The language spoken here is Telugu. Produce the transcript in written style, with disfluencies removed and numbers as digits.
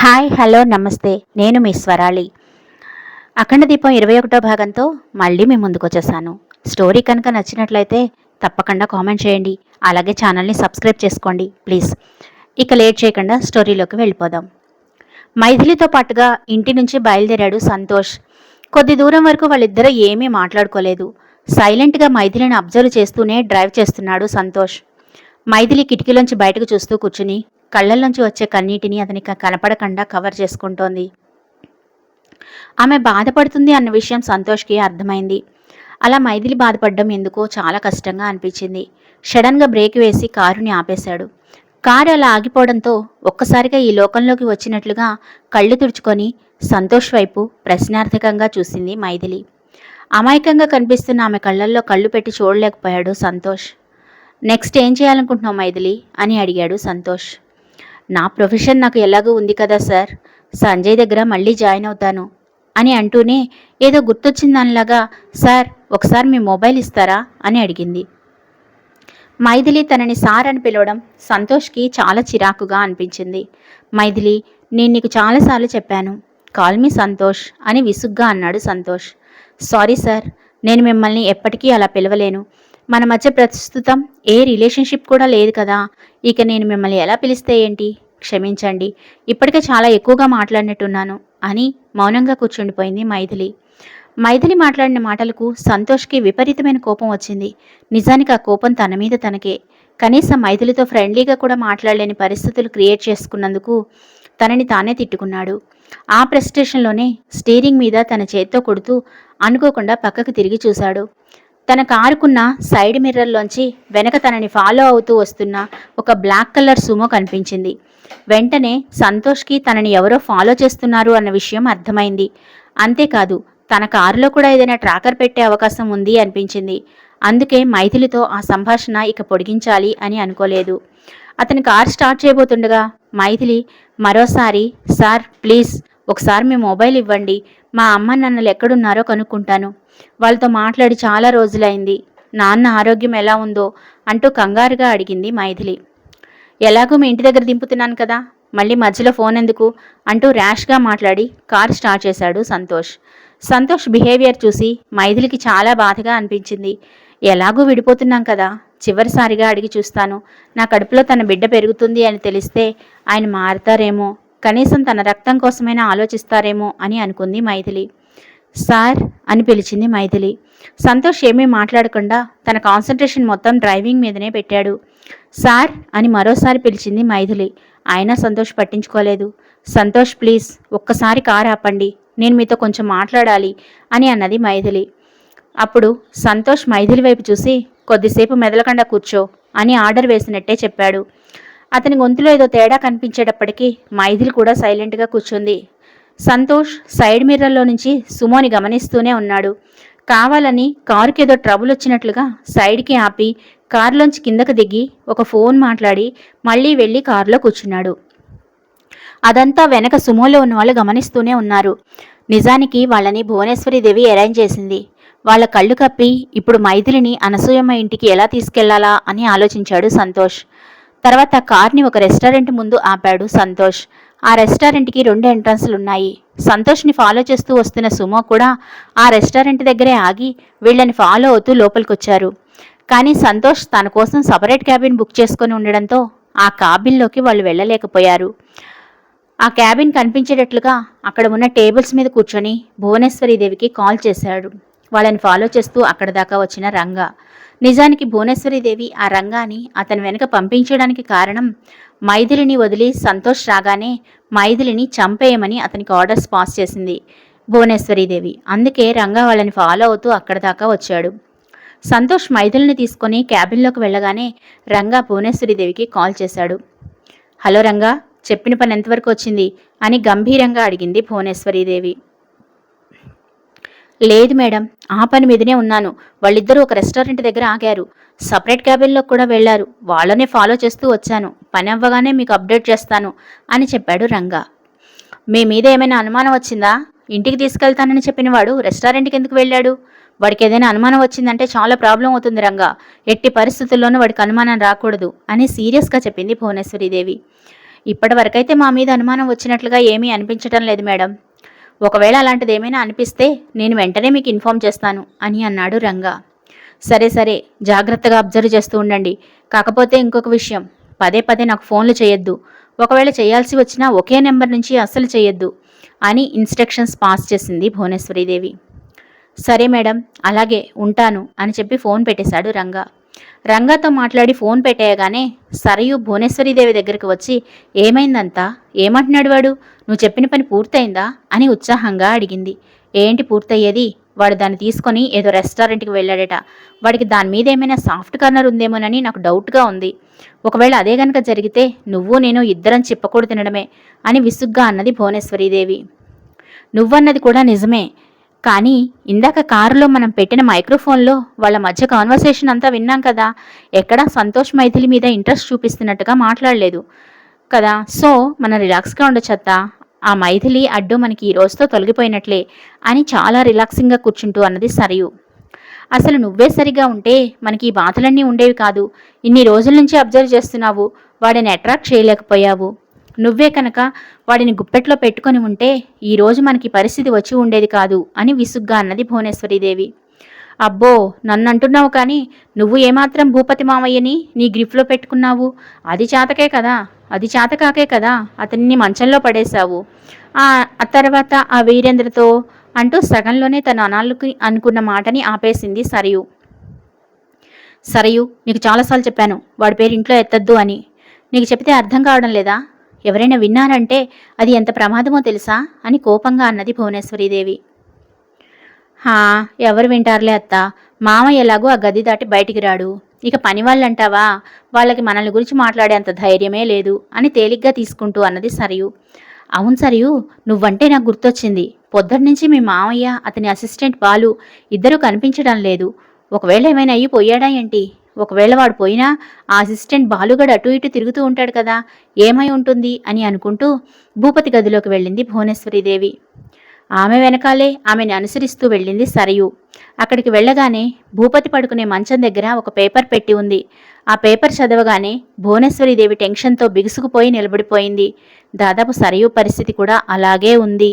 హాయ్ హలో నమస్తే. నేను మీ స్వరాళి. అఖండ దీపం 21వ భాగంతో మళ్ళీ మీ ముందుకొచ్చేసాను. స్టోరీ కనుక నచ్చినట్లయితే తప్పకుండా కామెంట్ చేయండి. అలాగే ఛానల్ని సబ్స్క్రైబ్ చేసుకోండి ప్లీజ్. ఇక లేట్ చేయకుండా స్టోరీలోకి వెళ్ళిపోదాం. మైథిలితో పాటుగా ఇంటి నుంచి బయలుదేరాడు సంతోష్. కొద్ది దూరం వరకు వాళ్ళిద్దరూ ఏమీ మాట్లాడుకోలేదు. సైలెంట్గా మైథిలిని అబ్జర్వ్ చేస్తూనే డ్రైవ్ చేస్తున్నాడు సంతోష్. మైథిలి కిటికీలోంచి బయటకు చూస్తూ కూర్చుని కళ్ళల్లోంచి వచ్చే కన్నీటిని అతనికి కనపడకుండా కవర్ చేసుకుంటోంది. ఆమె బాధపడుతుంది అన్న విషయం సంతోష్కి అర్థమైంది. అలా మైథిలి బాధపడడం ఎందుకో చాలా కష్టంగా అనిపించింది. సడన్గా బ్రేక్ వేసి కారుని ఆపేశాడు. కారు అలా ఆగిపోవడంతో ఒక్కసారిగా ఈ లోకంలోకి వచ్చినట్లుగా కళ్ళు తుడుచుకొని సంతోష్ వైపు ప్రశ్నార్థకంగా చూసింది మైథిలి. అమాయకంగా కనిపిస్తున్న ఆమె కళ్ళల్లో కళ్ళు పెట్టి చూడలేకపోయాడు సంతోష్. నెక్స్ట్ ఏం చేయాలనుకుంటున్నావు మైథిలి అని అడిగాడు సంతోష్. నా ప్రొఫెషన్ నాకు ఎలాగూ ఉంది కదా సార్, సంజయ్ దగ్గర మళ్ళీ జాయిన్ అవుతాను అని అంటూనే ఏదో గుర్తొచ్చిందనిలాగా సార్ ఒకసారి మీ మొబైల్ ఇస్తారా అని అడిగింది. మైథిలి తనని సార్ అని పిలవడం సంతోష్కి చాలా చిరాకుగా అనిపించింది. మైథిలి, నేను నీకు చాలాసార్లు చెప్పాను, కాల్ మీ సంతోష్ అని విసుగ్గా అన్నాడు సంతోష్. సారీ సార్, నేను మిమ్మల్ని ఎప్పటికీ అలా పిలవలేను. మన మధ్య ప్రస్తుతం ఏ రిలేషన్షిప్ కూడా లేదు కదా, ఇక నేను మిమ్మల్ని ఎలా పిలిస్తే ఏంటి, క్షమించండి, ఇప్పటికే చాలా ఎక్కువగా మాట్లాడినట్టున్నాను అని మౌనంగా కూర్చుండిపోయింది మైథిలి. మైథిలి మాట్లాడిన మాటలకు సంతోష్కి విపరీతమైన కోపం వచ్చింది. నిజానికి ఆ కోపం తన మీద తనకే. కనీసం మైథిలితో ఫ్రెండ్లీగా కూడా మాట్లాడలేని పరిస్థితులు క్రియేట్ చేసుకున్నందుకు తనని తానే తిట్టుకున్నాడు. ఆ ప్రెస్టేషన్లోనే స్టీరింగ్ మీద తన చేత్తో కొడుతూ అనుకోకుండా పక్కకు తిరిగి చూశాడు. తన కారుకున్న సైడ్ మిర్రర్లోంచి వెనక తనని ఫాలో అవుతూ వస్తున్న ఒక బ్లాక్ కలర్ సుమో కనిపించింది. వెంటనే సంతోష్కి తనని ఎవరో ఫాలో చేస్తున్నారు అన్న విషయం అర్థమైంది. అంతేకాదు తన కారులో కూడా ఏదైనా ట్రాకర్ పెట్టే అవకాశం ఉంది అనిపించింది. అందుకే మైథిలితో ఆ సంభాషణ ఇక పొడిగించాలి అని అనుకోలేదు. అతని కారు స్టార్ట్ చేయబోతుండగా మైథిలి మరోసారి, సార్ ప్లీజ్ ఒకసారి మీ మొబైల్ ఇవ్వండి, మా అమ్మ నాన్నలు ఎక్కడున్నారో కనుక్కుంటాను, వాళ్ళతో మాట్లాడి చాలా రోజులైంది, నాన్న ఆరోగ్యం ఎలా ఉందో అంటూ కంగారుగా అడిగింది మైథిలి. ఎలాగూ మీ ఇంటి దగ్గర దింపుతున్నాను కదా, మళ్ళీ మధ్యలో ఫోన్ ఎందుకు అంటూ ర్యాష్గా మాట్లాడి కారు స్టార్ట్ చేశాడు సంతోష్. సంతోష్ బిహేవియర్ చూసి మైథిలికి చాలా బాధగా అనిపించింది. ఎలాగూ విడిపోతున్నాం కదా, చివరిసారిగా అడిగి చూస్తాను, నా కడుపులో తన బిడ్డ పెరుగుతుంది అని తెలిస్తే ఆయన మారుతారేమో, కనీసం తన రక్తం కోసమైనా ఆలోచిస్తారేమో అని అనుకుంది మైథిలి. సార్ అని పిలిచింది మైథిలి. సంతోష్ ఏమీ మాట్లాడకుండా తన కాన్సన్ట్రేషన్ మొత్తం డ్రైవింగ్ మీదనే పెట్టాడు. సార్ అని మరోసారి పిలిచింది మైథిలి. అయినా సంతోష్ పట్టించుకోలేదు. సంతోష్ ప్లీజ్ ఒక్కసారి కారు ఆపండి, నేను మీతో కొంచెం మాట్లాడాలి అని అన్నది మైథిలి. అప్పుడు సంతోష్ మైథిలి వైపు చూసి కొద్దిసేపు మెదలకుండా కూర్చో అని ఆర్డర్ వేసినట్టే చెప్పాడు. అతని గొంతులో ఏదో తేడా కనిపించేటప్పటికీ మైథిలి కూడా సైలెంట్గా కూర్చుంది. సంతోష్ సైడ్ మిర్రర్లో నుంచి సుమోని గమనిస్తూనే ఉన్నాడు. కావాలని కారుకి ఏదో ట్రబుల్ వచ్చినట్లుగా సైడ్కి ఆపి కారులోంచి కిందకు దిగి ఒక ఫోన్ మాట్లాడి మళ్ళీ వెళ్ళి కారులో కూర్చున్నాడు. అదంతా వెనక సుమోలో ఉన్న వాళ్ళు గమనిస్తూనే ఉన్నారు. నిజానికి వాళ్ళని భువనేశ్వరీదేవి అరేంజ్ చేసింది. వాళ్ళ కళ్ళు కప్పి ఇప్పుడు మైథిలిని అనసూయమ్మ ఇంటికి ఎలా తీసుకెళ్లాలా అని ఆలోచించాడు సంతోష్. తర్వాత కార్ని ఒక రెస్టారెంట్ ముందు ఆపాడు సంతోష్. ఆ రెస్టారెంట్కి 2 ఎంట్రన్స్లున్నాయి. సంతోష్ని ఫాలో చేస్తూ వస్తున్న సుమో కూడా ఆ రెస్టారెంట్ దగ్గరే ఆగి వీళ్ళని ఫాలో అవుతూ లోపలికొచ్చారు. కానీ సంతోష్ తన కోసం సపరేట్ క్యాబిన్ బుక్ చేసుకుని ఉండడంతో ఆ క్యాబిన్లోకి వాళ్ళు వెళ్ళలేకపోయారు. ఆ క్యాబిన్ కనిపించేటట్లుగా అక్కడ ఉన్న టేబుల్స్ మీద కూర్చొని భువనేశ్వరీదేవికి కాల్ చేశాడు. వాళ్ళని ఫాలో చేస్తూ అక్కడ దాకా వచ్చిన రంగా. నిజానికి భువనేశ్వరీదేవి ఆ రంగాని అతని వెనుక పంపించడానికి కారణం మైథిలిని వదిలి సంతోష్ రాగానే మైథిలిని చంపేయమని అతనికి ఆర్డర్స్ పాస్ చేసింది భువనేశ్వరీదేవి. అందుకే రంగా వాళ్ళని ఫాలో అవుతూ అక్కడ దాకా వచ్చాడు. సంతోష్ మైథిలిని తీసుకొని క్యాబిన్లోకి వెళ్ళగానే రంగా భువనేశ్వరీదేవికి కాల్ చేశాడు. హలో రంగా, చెప్పిన పని ఎంతవరకు వచ్చింది అని గంభీరంగా అడిగింది భువనేశ్వరీదేవి. లేదు మేడం, ఆ పని మీదనే ఉన్నాను. వాళ్ళిద్దరూ ఒక రెస్టారెంట్ దగ్గర ఆగారు. సపరేట్ క్యాబిన్లో కూడా వెళ్లారు. వాళ్ళనే ఫాలో చేస్తూ వచ్చాను. పని అవ్వగానే మీకు అప్డేట్ చేస్తాను అని చెప్పాడు రంగా. మీ మీద ఏమైనా అనుమానం వచ్చిందా? ఇంటికి తీసుకెళ్తానని చెప్పినవాడు రెస్టారెంట్కి ఎందుకు వెళ్ళాడు? వాడికి ఏదైనా అనుమానం వచ్చిందంటే చాలా ప్రాబ్లం అవుతుంది రంగా. ఎట్టి పరిస్థితుల్లోనూ వాడికి అనుమానం రాకూడదు అని సీరియస్గా చెప్పింది భువనేశ్వరీదేవి. ఇప్పటి వరకైతే మా మీద అనుమానం వచ్చినట్లుగా ఏమీ అనిపించటం లేదు మేడం. ఒకవేళ అలాంటిది ఏమైనా అనిపిస్తే నేను వెంటనే మీకు ఇన్ఫార్మ్ చేస్తాను అని అన్నాడు రంగా. సరే సరే, జాగ్రత్తగా అబ్జర్వ్ చేస్తూ ఉండండి. కాకపోతే ఇంకొక విషయం, పదే పదే నాకు ఫోన్లు చేయొద్దు. ఒకవేళ చేయాల్సి వచ్చినా ఒకే నెంబర్ నుంచి అస్సలు చేయొద్దు అని ఇన్స్ట్రక్షన్స్ పాస్ చేసింది భువనేశ్వరీదేవి. సరే మేడం, అలాగే ఉంటాను అని చెప్పి ఫోన్ పెట్టేశాడు రంగా. రంగాతో మాట్లాడి ఫోన్ పెట్టేయగానే సరయు భువనేశ్వరీదేవి దగ్గరికి వచ్చి, ఏమైందంతా? ఏమంటున్నాడు వాడు? నువ్వు చెప్పిన పని పూర్తయిందా అని ఉత్సాహంగా అడిగింది. ఏంటి పూర్తయ్యేది? వాడు దాన్ని తీసుకొని ఏదో రెస్టారెంట్కి వెళ్ళాడట. వాడికి దాని మీద ఏమైనా సాఫ్ట్ కార్నర్ ఉందేమోనని నాకు డౌట్గా ఉంది. ఒకవేళ అదే గనక జరిగితే నువ్వు నేను ఇద్దరం చిప్పకూడు తినడమే అని విసుగ్గా అన్నది భువనేశ్వరీదేవి. నువ్వన్నది కూడా నిజమే, కానీ ఇందాక కారులో మనం పెట్టిన మైక్రోఫోన్లో వాళ్ళ మధ్య కాన్వర్సేషన్ అంతా విన్నాం కదా. ఎక్కడా సంతోష్ మైథిలి మీద ఇంట్రెస్ట్ చూపిస్తున్నట్టుగా మాట్లాడలేదు కదా. సో మనం రిలాక్స్గా ఉండొచ్చత్తా. ఆ మైథిలి అడ్డు మనకి ఈ రోజుతో తొలగిపోయినట్లే అని చాలా రిలాక్సింగ్గా కూర్చుంటూ అన్నది సరియు. అసలు నువ్వే సరిగా ఉంటే మనకి ఈ బాధలన్నీ ఉండేవి కాదు. ఇన్ని రోజుల నుంచి అబ్జర్వ్ చేస్తున్నావు, వాడిని అట్రాక్ట్ చేయలేకపోయావు. నువ్వే కనుక వాడిని గుప్పెట్లో పెట్టుకొని ఉంటే ఈరోజు మనకి పరిస్థితి వచ్చి ఉండేది కాదు అని విసుగ్గా అన్నది భువనేశ్వరీదేవి. అబ్బో, నన్నంటున్నావు కానీ నువ్వు ఏమాత్రం భూపతి మామయ్యని నీ గ్రిఫ్లో పెట్టుకున్నావు? అది చేతకాకే కదా అతన్ని మంచంలో పడేశావు. ఆ తర్వాత ఆ వీరేంద్రతో అంటూ సగంలోనే తన అనాళ్ళకి అనుకున్న మాటని ఆపేసింది సరియు. సరియు, నీకు చాలాసార్లు చెప్పాను వాడి పేరు ఇంట్లో ఎత్తద్దు అని. నీకు చెప్తే అర్థం కావడం లేదా? ఎవరైనా విన్నారంటే అది ఎంత ప్రమాదమో తెలుసా అని కోపంగా అన్నది భువనేశ్వరీదేవి. ఎవరు వింటారులే అత్త, మామయ్య ఎలాగో ఆ గది దాటి బయటికి రాడు. ఇక పని వాళ్ళంటావా, వాళ్ళకి మనల్ని గురించి మాట్లాడే అంత ధైర్యమే లేదు అని తేలిగ్గా తీసుకుంటూ అన్నది సరియు. అవును సరియు, నువ్వంటే నాకు గుర్తొచ్చింది. పొద్దున్నుంచి మీ మామయ్య, అతని అసిస్టెంట్ బాలు ఇద్దరూ కనిపించడం లేదు. ఒకవేళ ఏమైనా అయ్యి పోయాడా ఏంటి? ఒకవేళ వాడు పోయినా ఆ అసిస్టెంట్ బాలుగడు అటు ఇటు తిరుగుతూ ఉంటాడు కదా, ఏమై ఉంటుంది అని అనుకుంటూ భూపతి గదిలోకి వెళ్ళింది భువనేశ్వరీదేవి. ఆమె వెనకాలే ఆమెను అనుసరిస్తూ వెళ్ళింది సరియు. అక్కడికి వెళ్ళగానే భూపతి పడుకునే మంచం దగ్గర ఒక పేపర్ పెట్టి ఉంది. ఆ పేపర్ చదవగానే భువనేశ్వరీదేవి టెన్షన్తో బిగుసుకుపోయి నిలబడిపోయింది. దాదాపు సరియు పరిస్థితి కూడా అలాగే ఉంది.